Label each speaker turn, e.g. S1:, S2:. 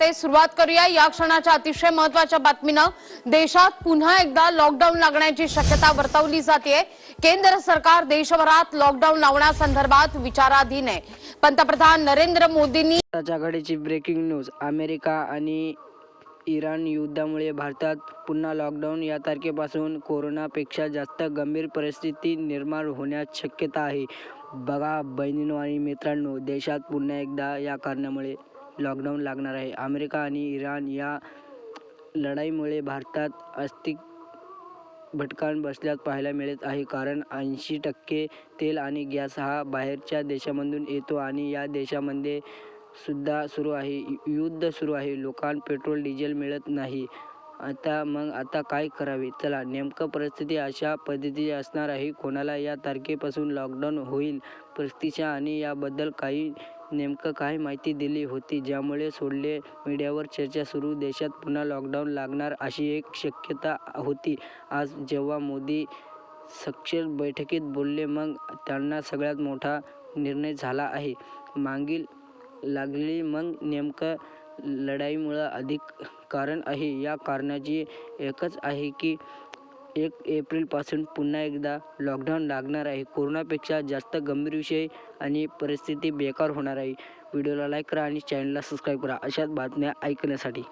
S1: बघते सुरुवात करूया या क्षणाच्या अतिशय महत्त्वाच्या बातमीनं। देशात पुन्हा एकदा लॉकडाऊन लागण्याची शक्यता वर्तवली जाते। केंद्र सरकार देशभरात लॉकडाऊन लावण्यासंदर्भात विचाराधीन आहे। पंतप्रधान नरेंद्र मोदींनी
S2: घडीची ब्रेकिंग न्यूज। अमेरिका आणि इराण युद्धामुळे भारतात पुन्हा लॉकडाऊन या तारखेपासून कोरोनापेक्षा जास्त गंभीर परिस्थिती निर्माण होण्याची शक्यता आहे। बघा बहिणींनो आणि मित्रांनो, देशात पुन्हा एकदा या कारणामुळे लॉकडाऊन लागणार आहे। अमेरिका आणि इराण या लढाईमुळे भारतात आर्थिक भटका बसल्याचं पाहायला मिळत आहे। कारण 80% तेल आणि गॅस हा बाहेरच्या देशांमधून येतो आणि या देशांमध्ये सुद्धा युद्ध सुरू आहे। लोकांना पेट्रोल डिझेल मिळत नाही। आता काय करावे? चला, नेमकं परिस्थिती अशा पद्धतीची असणार आहे। कोणाला या तारखेपासून लॉकडाऊन होईल परिस्थितीच्या आणि याबद्दल नेमकं काय माहिती दिली होती, ज्यामुळे सोशल मीडियावर चर्चा सुरू। देशात पुन्हा लॉकडाऊन लागणार अशी एक शक्यता होती। आज जेव्हा मोदी सक्षम बैठकीत बोलले, मग त्यांना सगळ्यात मोठा निर्णय झाला आहे। मागील लागलेली मग नेमकं लढाईमुळे अधिक कारण आहे। या कारणाची एकच आहे की 1 एप्रिलपासून पुन्हा एकदा लॉकडाऊन लागणार आहे। कोरोनापेक्षा जास्त गंभीर विषय आणि परिस्थिती बेकार होणार आहे। व्हिडिओला लाईक करा आणि चॅनलला सबस्क्राईब करा अशाच बातम्या ऐकण्यासाठी।